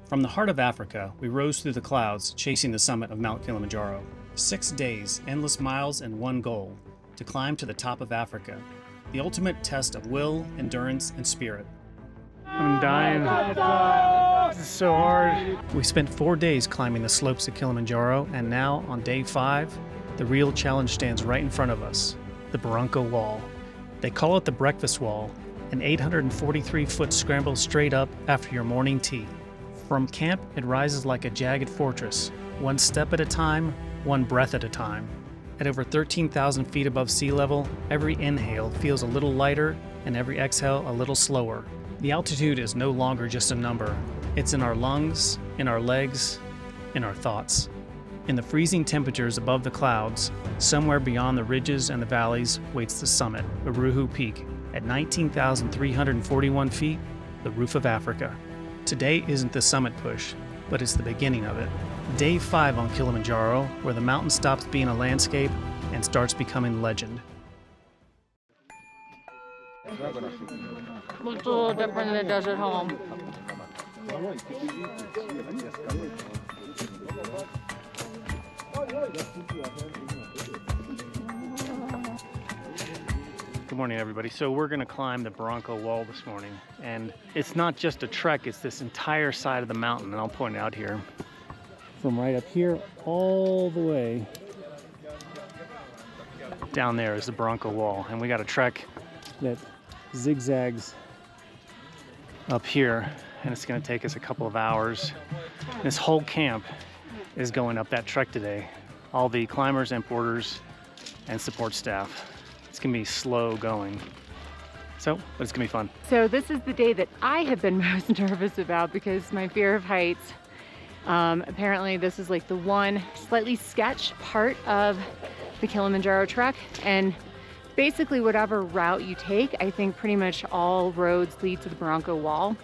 From the heart of Africa, we rose through the clouds, chasing the summit of Mount Kilimanjaro. 6 days, endless miles, and one goal: to climb to the top of Africa, the ultimate test of will, endurance, and spirit. I'm dying. This is so hard. We spent 4 days climbing the slopes of Kilimanjaro, and now, on day 5, the real challenge stands right in front of us: the Baranco Wall. They call it the breakfast wall, an 843-foot scramble straight up after your morning tea. From camp, it rises like a jagged fortress, one step at a time, one breath at a time. At over 13,000 feet above sea level, every inhale feels a little lighter and every exhale a little slower. The altitude is no longer just a number. It's in our lungs, in our legs, in our thoughts. In the freezing temperatures above the clouds, somewhere beyond the ridges and the valleys waits the summit, Barafu Peak. At 19,341 feet, the roof of Africa. Today isn't the summit push, but it's the beginning of it. Day 5 on Kilimanjaro, where the mountain stops being a landscape and starts becoming legend. Looks a little different than it does at home. Good morning, everybody. So we're going to climb the Baranco Wall this morning, and it's not just a trek, it's this entire side of the mountain, and I'll point it out here. From right up here all the way down there is the Baranco Wall, and we got a trek that zigzags up here, and it's going to take us a couple of hours. This whole camp is going up that trek today. All the climbers and porters and support staff. It's gonna be slow going. But it's gonna be fun. So this is the day that I have been most nervous about because my fear of heights. Apparently this is like the one slightly sketch part of the Kilimanjaro trek, and basically whatever route you take, I think pretty much all roads lead to the Baranco Wall.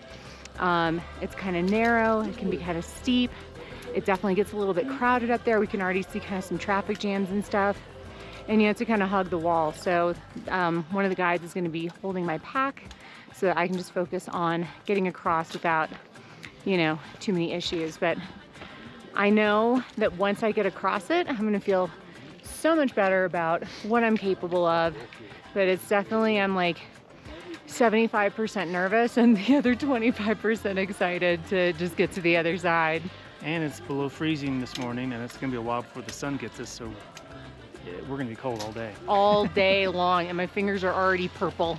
It's kind of narrow, it can be kind of steep. It definitely gets a little bit crowded up there. We can already see kind of some traffic jams and stuff. And you have to kind of hug the wall. So one of the guides is going to be holding my pack so that I can just focus on getting across without, you know, too many issues. But I know that once I get across it, I'm going to feel so much better about what I'm capable of. But it's definitely, I'm like 75% nervous and the other 25% excited to just get to the other side. And it's below freezing this morning, and it's gonna be a while before the sun gets us, so we're gonna be cold all day. All day long, and my fingers are already purple.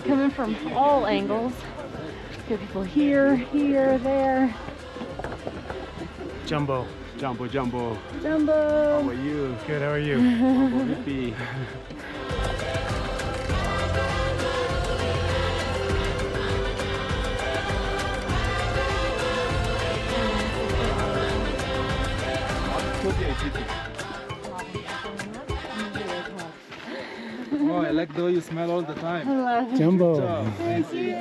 Coming from all angles. Got people here, here, there. Jumbo. Jumbo, Jumbo. Jumbo. How are you? Good, how are you? Hippie. Oh, I like the way you smell all the time. I love it. Jumbo. Thank you.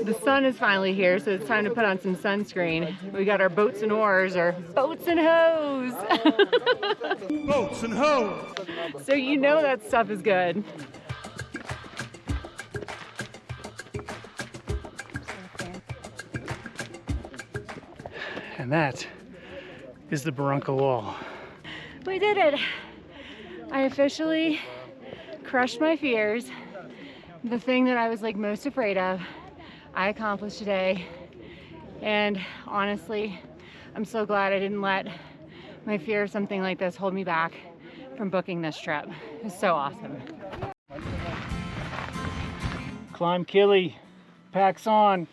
The sun is finally here, so it's time to put on some sunscreen. We got our boats and oars, or boats and hose. Boats and hose. So you know that stuff is good. And that is the Baranco Wall. We did it. I officially crushed my fears. The thing that I was like most afraid of, I accomplished today. And honestly, I'm so glad I didn't let my fear of something like this hold me back from booking this trip. It's so awesome. Climb Kili, packs on.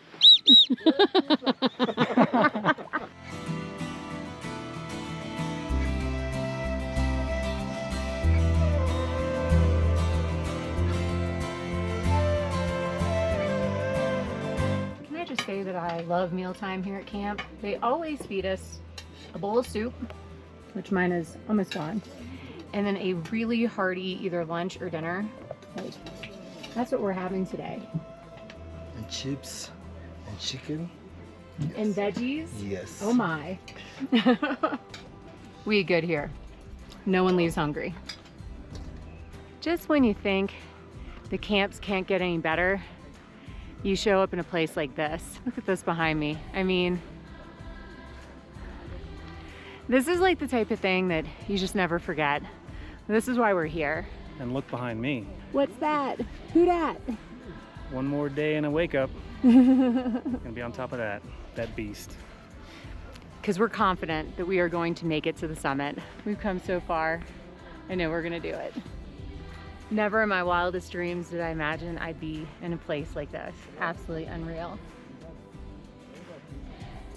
Say that I love mealtime here at camp. They always feed us a bowl of soup, which mine is almost gone, and then a really hearty either lunch or dinner. Like, that's what we're having today. And chips and chicken. And veggies? Yes. Oh my. We good here. No one leaves hungry. Just when you think the camps can't get any better, you show up in a place like this. Look at this behind me. I mean, this is like the type of thing that you just never forget. This is why we're here. And look behind me. What's that? Who dat? One more day and a wake up. Gonna be on top of that beast. Because we're confident that we are going to make it to the summit. We've come so far. I know we're gonna do it. Never in my wildest dreams did I imagine I'd be in a place like this. Absolutely unreal.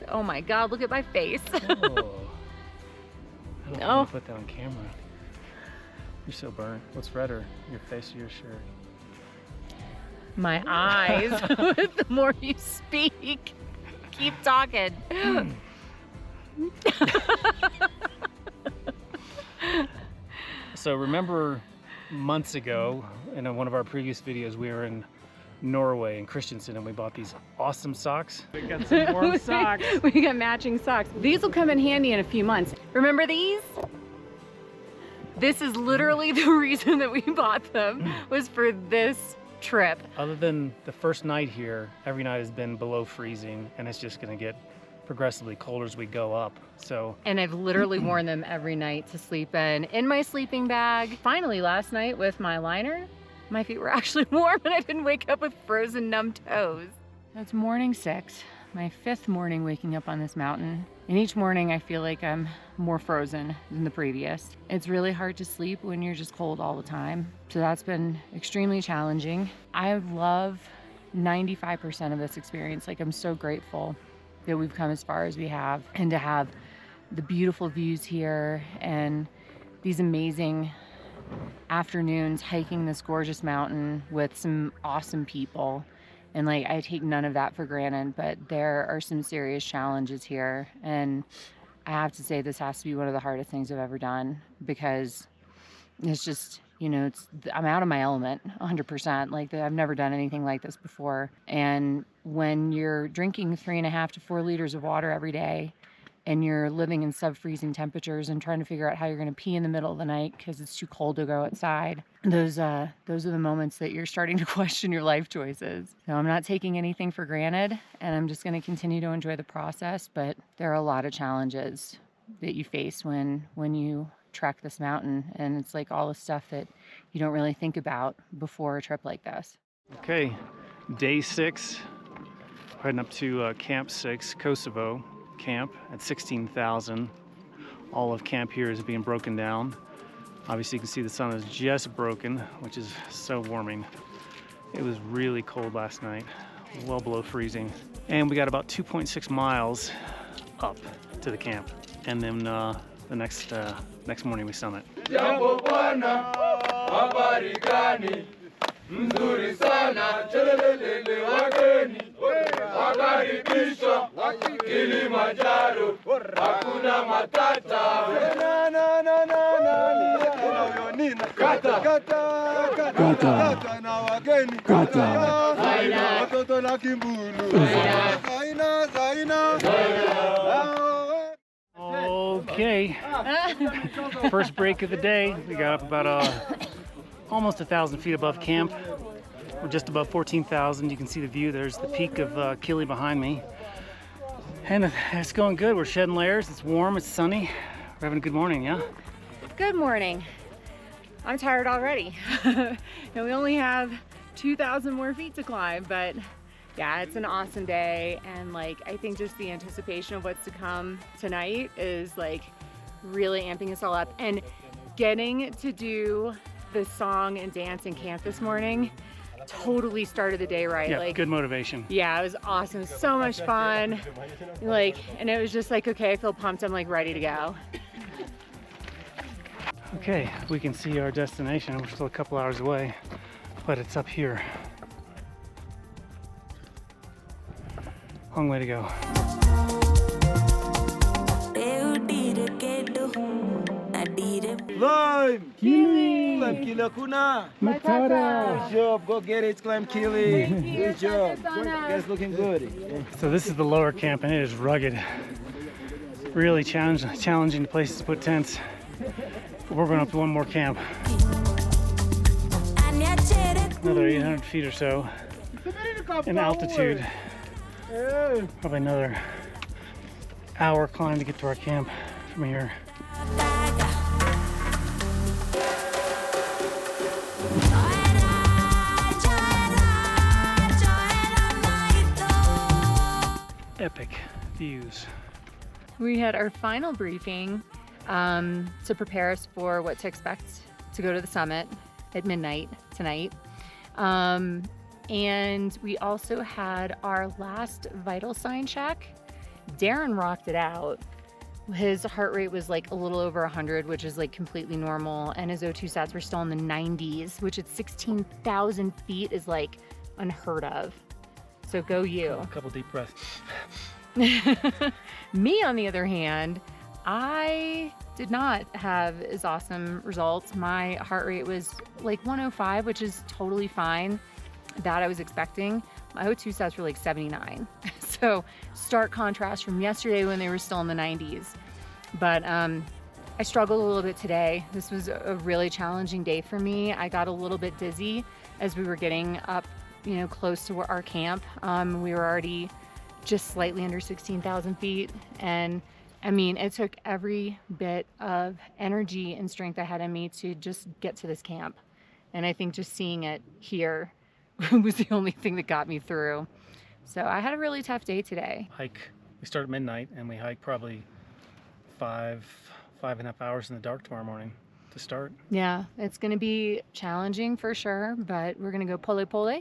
Oh my God, look at my face. Oh. I don't want to put that on camera. You're so burnt. What's redder, your face or your shirt? My eyes. The more you speak. Keep talking. So remember months ago in one of our previous videos, we were in Norway in Christiansand and we bought these awesome socks. We got some warm socks. We got matching socks. These will come in handy in a few months. Remember these? This is literally the reason that we bought them, was for this trip. Other than the first night here, every night has been below freezing and it's just gonna get progressively colder as we go up. And I've literally worn them every night to sleep in my sleeping bag. Finally, last night with my liner, my feet were actually warm and I didn't wake up with frozen, numb toes. It's morning 6, my 5th morning waking up on this mountain. And each morning I feel like I'm more frozen than the previous. It's really hard to sleep when you're just cold all the time. So that's been extremely challenging. I love 95% of this experience. Like, I'm so grateful that we've come as far as we have, and to have the beautiful views here and these amazing afternoons hiking this gorgeous mountain with some awesome people. And like, I take none of that for granted, but there are some serious challenges here. And I have to say, this has to be one of the hardest things I've ever done, because it's just, you know, I'm out of my element 100%. Like, I've never done anything like this before. And when you're drinking 3.5 to 4 liters of water every day, and you're living in sub-freezing temperatures and trying to figure out how you're going to pee in the middle of the night because it's too cold to go outside, those are the moments that you're starting to question your life choices. So I'm not taking anything for granted, and I'm just going to continue to enjoy the process. But there are a lot of challenges that you face when you trek this mountain, and it's like all the stuff that you don't really think about before a trip like this. Okay, day 6, heading up to Camp 6, Kosovo Camp at 16,000. All of camp here is being broken down. Obviously you can see the sun is just broken, which is so warming. It was really cold last night, well below freezing. And we got about 2.6 miles up to the camp. And then the next morning we summit. Jambo bwana, habari gani? Mzuri sana, chelelele wageni. Wakaribishwa Kilimanjaro, hakuna matata. Kata na wageni. Watoto na kimbulu. Zaina. Okay, first break of the day. We got up about almost 1,000 feet above camp. We're just above 14,000. You can see the view. There's the peak of Kili behind me. And it's going good. We're shedding layers. It's warm, it's sunny. We're having a good morning, yeah? Good morning. I'm tired already. And we only have 2,000 more feet to climb, but yeah, it's an awesome day. And like, I think just the anticipation of what's to come tonight is like really amping us all up. And getting to do the song and dance in camp this morning totally started the day right. Yeah, like, good motivation. Yeah, it was awesome. It was so much fun. Like, and it was just like, okay, I feel pumped. I'm like ready to go. Okay, we can see our destination. We're still a couple hours away, but it's up here. Long way to go. Climb! Kili! Climb Kili Kuna! Matata! Good job, go get it, climb Kili! Good job! Guys looking good. So this is the lower camp and it is rugged. Really challenging places to put tents. We're going up to one more camp. Another 800 feet or so in altitude. Probably another hour climb to get to our camp from here. Epic views. We had our final briefing to prepare us for what to expect to go to the summit at midnight tonight. And we also had our last vital sign check. Darren rocked it out. His heart rate was like a little over 100, which is like completely normal. And his O2 sats were still in the 90s, which at 16,000 feet is like unheard of. So go you. A couple deep breaths. Me, on the other hand, I did not have as awesome results. My heart rate was like 105, which is totally fine. That I was expecting. My O2 sats were like 79. So stark contrast from yesterday when they were still in the 90s. But I struggled a little bit today. This was a really challenging day for me. I got a little bit dizzy as we were getting up, you know, close to our camp. We were already just slightly under 16,000 feet. And I mean, it took every bit of energy and strength I had in me to just get to this camp. And I think just seeing it here was the only thing that got me through. So I had a really tough day today. Hike. We start at midnight and we hike probably 5.5 hours in the dark tomorrow morning to start. Yeah, it's going to be challenging for sure, but we're going to go pole pole,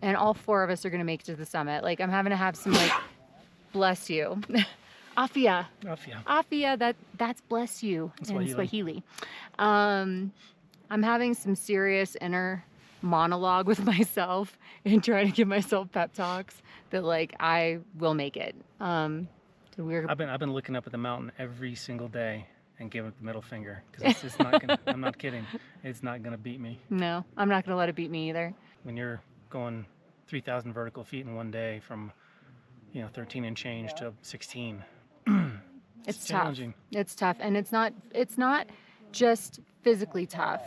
and all four of us are going to make it to the summit. Like, I'm having to have some like, bless you. Afia. Afia. Afia, that's bless you in Swahili. I'm having some serious inner monologue with myself and trying to give myself pep talks that like I will make it. So I've been looking up at the mountain every single day and giving it the middle finger because it's not gonna, I'm not kidding, it's not gonna beat me. No, I'm not gonna let it beat me either. When you're going 3,000 vertical feet in one day from 13 and change to 16, it's challenging. Tough. It's tough, and it's not just physically tough.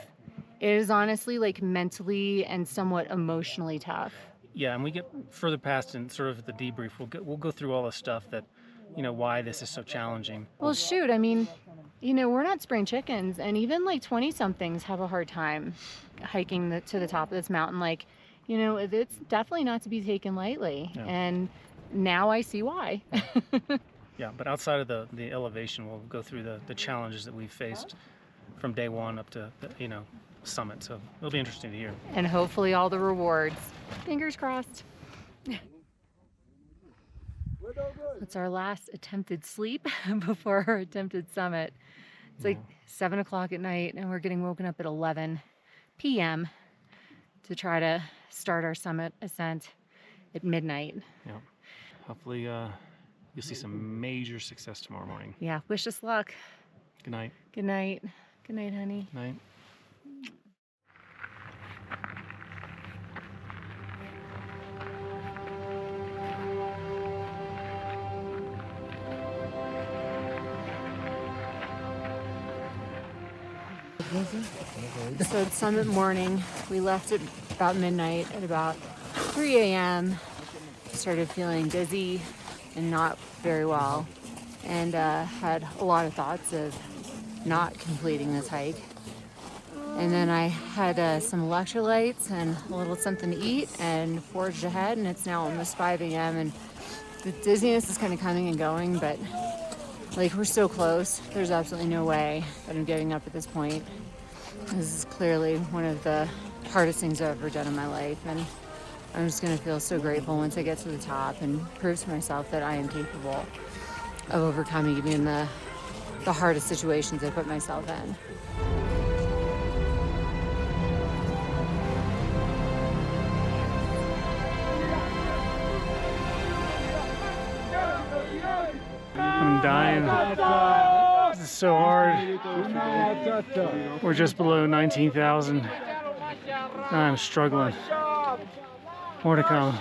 It is honestly like mentally and somewhat emotionally tough. Yeah, and we get further past in sort of the debrief. We'll go through all the stuff that, why this is so challenging. Well, shoot, I mean, we're not spring chickens, and even like 20-somethings have a hard time hiking to the top of this mountain. Like, it's definitely not to be taken lightly, yeah. And now I see why. Yeah, but outside of the elevation, we'll go through the challenges that we've faced from day one up to the, summit. So it'll be interesting to hear. And hopefully all the rewards. Fingers crossed. It's our last attempted sleep before our attempted summit. It's like 7 o'clock at night and we're getting woken up at 11 p.m. to try to start our summit ascent at midnight. Yeah. Hopefully you'll see some major success tomorrow morning. Yeah, wish us luck. Good night. Good night. Good night, honey. Good night. So it's summit morning. We left at about midnight. At about 3 a.m. started feeling dizzy and not very well, and had a lot of thoughts of not completing this hike. And then I had some electrolytes and a little something to eat and forged ahead, and it's now almost 5 a.m. and the dizziness is kind of coming and going, but like, we're so close. There's absolutely no way that I'm giving up at this point. This is clearly one of the hardest things I've ever done in my life, and I'm just gonna feel so grateful once I get to the top and prove to myself that I am capable of overcoming even the hardest situations I put myself in. I'm dying. This is is so hard. We're just below 19,000. I'm struggling. More to come.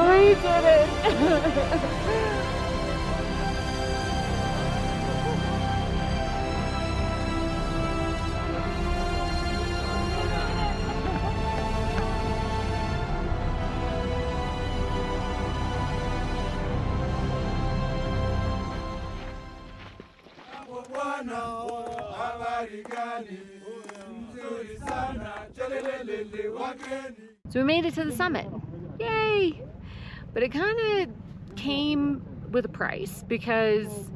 We did it! So we made it to the summit. Yay! But it kind of came with a price because,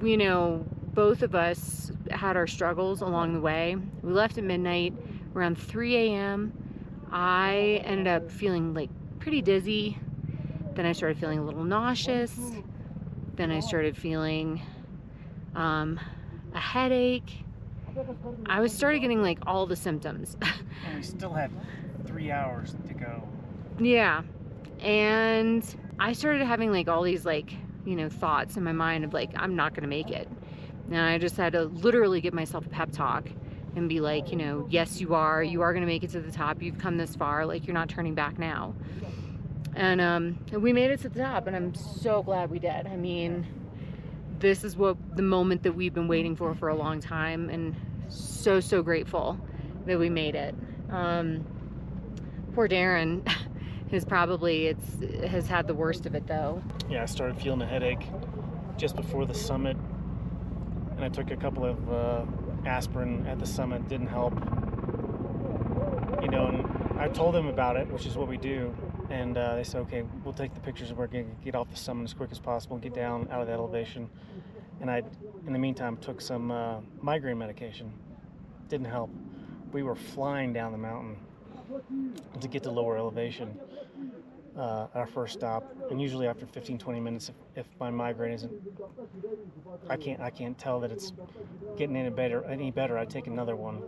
you know, both of us had our struggles along the way. We left at midnight. Around 3 a.m. I ended up feeling like pretty dizzy. Then I started feeling a little nauseous. Then I started feeling a headache. I started getting like all the symptoms. And we still had 3 hours to go. Yeah. And I started having like all these like, you know, thoughts in my mind of like, I'm not gonna make it. And I just had to literally give myself a pep talk and be like, you know, yes, you are gonna make it to the top. You've come this far, like you're not turning back now. And we made it to the top, and I'm so glad we did. I mean, this is what the moment that we've been waiting for a long time, and so grateful that we made it. Poor Darren has had the worst of it though. Yeah, I started feeling a headache just before the summit, and I took a couple of aspirin at the summit. Didn't help, you know, and I told them about it, which is what we do, and they said, okay, we'll take the pictures and we're gonna get off the summit as quick as possible and get down out of that elevation. And I, in the meantime, took some migraine medication. Didn't help. We were flying down the mountain to get to lower elevation, our first stop. And usually after 15-20 minutes, if my migraine isn't, I can't tell that it's getting any better, I take another one.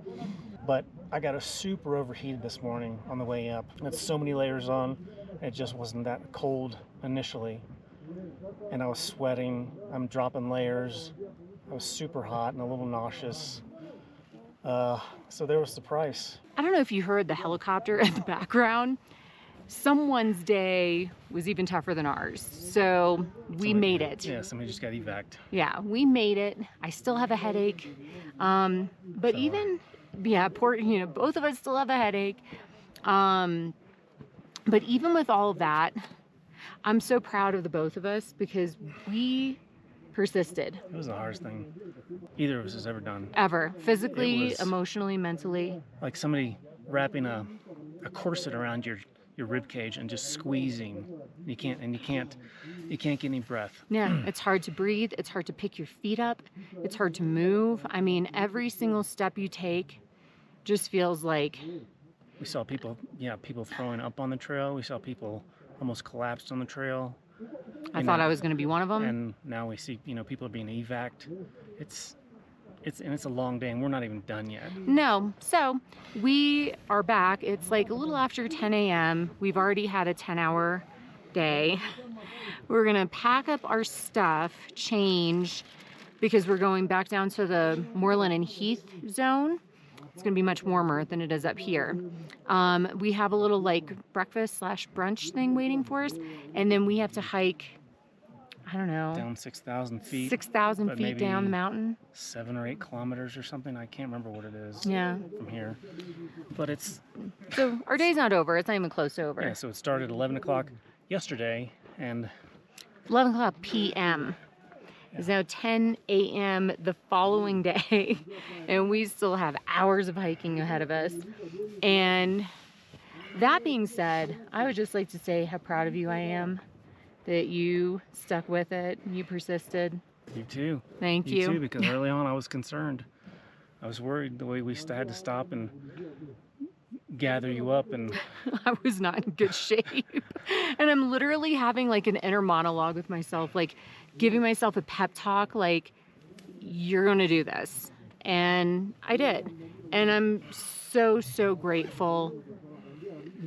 But I got super overheated this morning on the way up. I had so many layers on, it just wasn't that cold initially. And I was sweating, I'm dropping layers. I was super hot and a little nauseous. So there was the price. I don't know if you heard the helicopter in the background. Someone's day was even tougher than ours. So we made it. Yeah, somebody just got evac'd. Yeah, we made it. I still have a headache. But even, yeah, both of us still have a headache. But even with all of that, I'm so proud of the both of us because we persisted. It was the hardest thing either of us has ever done. Ever. Physically, emotionally, mentally. Like somebody wrapping a corset around your rib cage and just squeezing. You can't get any breath. Yeah, it's hard to breathe. It's hard to pick your feet up. It's hard to move. I mean, every single step you take just feels like... We saw people throwing up on the trail. We saw people almost collapsed on the trail. I thought I was going to be one of them. And now we see, people are being evac'd. It's a long day, and we're not even done yet. No. So we are back. It's like a little after 10 a.m. We've already had a 10-hour day. We're going to pack up our stuff, change, because we're going back down to the Moreland and Heath zone. It's gonna be much warmer than it is up here. We have a little like breakfast / brunch thing waiting for us, and then we have to hike, I don't know, Down 6,000 feet. 6,000 but feet down the maybe mountain. 7 or 8 kilometers or something. I can't remember what it is Yeah. from here. But it's, So our day's not over. It's not even close to over. yeah, so it started at 11 o'clock yesterday, and 11 o'clock p.m. It's now 10 a.m. the following day, and we still have hours of hiking ahead of us. And that being said, I would just like to say how proud of you I am that you stuck with it, you persisted. you too. Thank You you. too, because early on I was concerned. I was worried the way we had to stop and gather you up, and I was not in good shape. And I'm literally having like an inner monologue with myself, like giving myself a pep talk, like, you're gonna do this. And I did. And I'm so, so grateful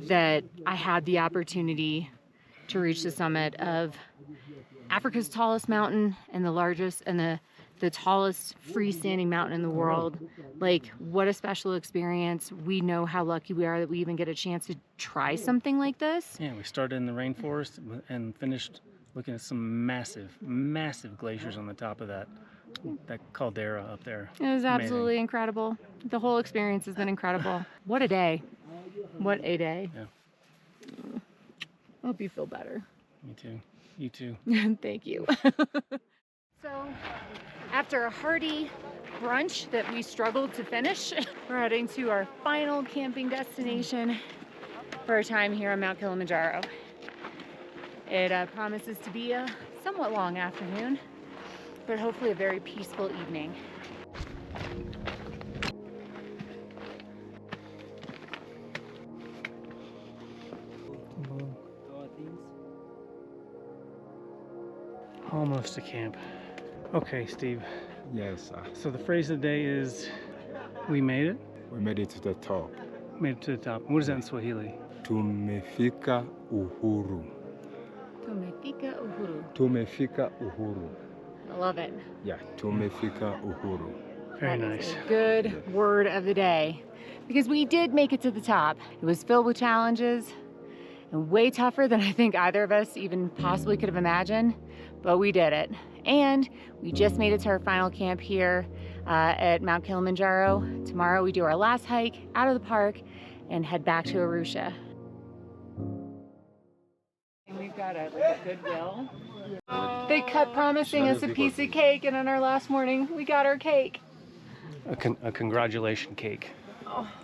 that I had the opportunity to reach the summit of Africa's tallest mountain and the largest and the tallest freestanding mountain in the world. Like, what a special experience. We know how lucky we are that we even get a chance to try something like this. yeah, we started in the rainforest and finished looking at some massive, massive glaciers on the top of that caldera up there. It was absolutely incredible. The whole experience has been incredible. What a day. What a day. Yeah. I hope you feel better. Me too. You too. Thank you. So, after a hearty brunch that we struggled to finish, we're heading to our final camping destination for our time here on Mount Kilimanjaro. It promises to be a somewhat long afternoon, but hopefully a very peaceful evening. Almost to camp. Okay, Steve. Yes, sir. So the phrase of the day is, we made it. We made it to the top. Made it to the top. What is that in Swahili? Tumefika uhuru. Tumefika uhuru. Tumefika uhuru. I love it. Yeah, tumefika uhuru. Very That nice. is a good word of the day, because we did make it to the top. It was filled with challenges and way tougher than I think either of us even possibly could have imagined, but we did it. And we just made it to our final camp here at Mount Kilimanjaro. Tomorrow we do our last hike out of the park and head back to Arusha. And we've got a Goodwill. They kept promising us a piece of cake, and on our last morning we got our cake. A congratulation cake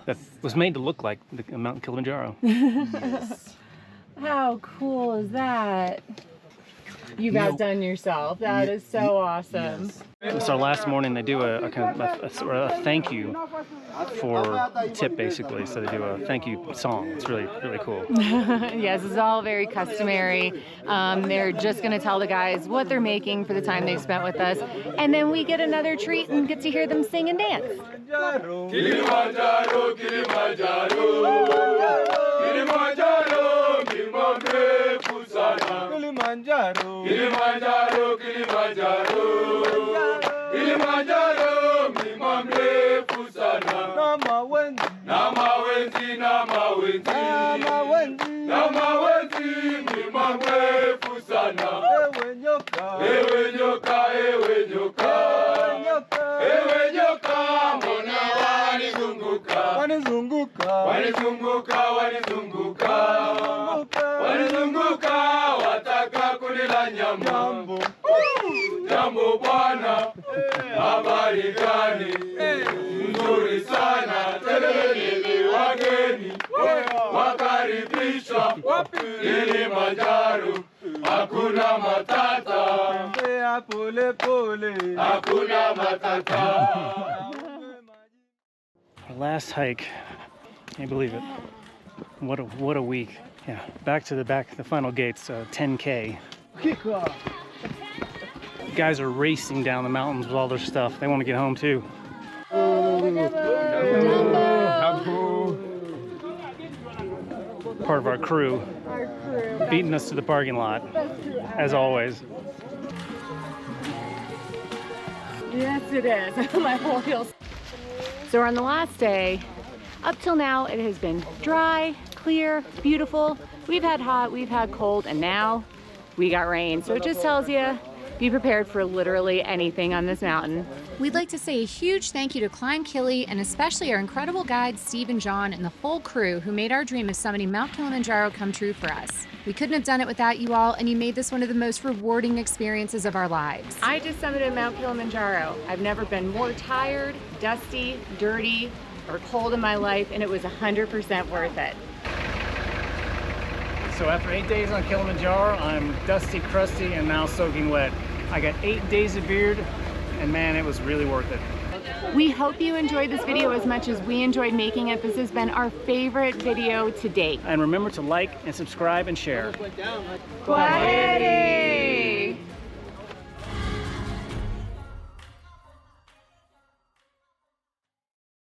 that was made to look like the Mount Kilimanjaro. How cool is that? You've outdone yourself. That is so awesome. It's our last morning. They do a thank you for tip, basically. So they do a thank you song. It's really, really cool. Yes, it's all very customary. They're just going to tell the guys what they're making for the time they spent with us. And then we get another treat and get to hear them sing and dance. Kilimanjaro, Kilimanjaro, Kilimanjaro, milima mrefu sana. Kilimanjaro. Kilimanjaro, Kilimanjaro, Kilimanjaro, milima mrefu sana. Na mawenzi. Na mawenzi, na mawenzi, Na mawenzi. na mawenzi, milima mrefu sana. Ewe nyoka. Ewe nyoka, ewe nyoka, ewe nyoka, mbona wanizunguka? Wanizunguka. Wanizunguka, wanizunguka, wanizunguka, wataka kunila nyama. Jambo. Jambo bwana, habari gani? Nzuri sana, teleni wageni, wakaribishwa Kilimanjaro, hakuna matata, Tembea pole pole. hakuna matata. Our last hike. Can't believe it. What a week. Yeah, back to the final gates. 10K. Kick off. Guys are racing down the mountains with all their stuff. They want to get home too. Part of our crew. Beating us to the parking lot, as always. Yes, it is. My whole feels. So we're on the last day. Up till now, it has been dry, clear, beautiful. We've had hot, we've had cold, and now we got rain. So it just tells you, be prepared for literally anything on this mountain. We'd like to say a huge thank you to Climb Kili and especially our incredible guides Steve and John and the whole crew who made our dream of summiting Mount Kilimanjaro come true for us. We couldn't have done it without you all, and you made this one of the most rewarding experiences of our lives. I just summited Mount Kilimanjaro. I've never been more tired, dusty, dirty, or cold in my life, and it was 100% worth it. So after 8 days on Kilimanjaro, I'm dusty, crusty, and now soaking wet. I got 8 days of beard, and man, it was really worth it. We hope you enjoyed this video as much as we enjoyed making it. This has been our favorite video to date. And remember to like and subscribe and share. Kwaheri!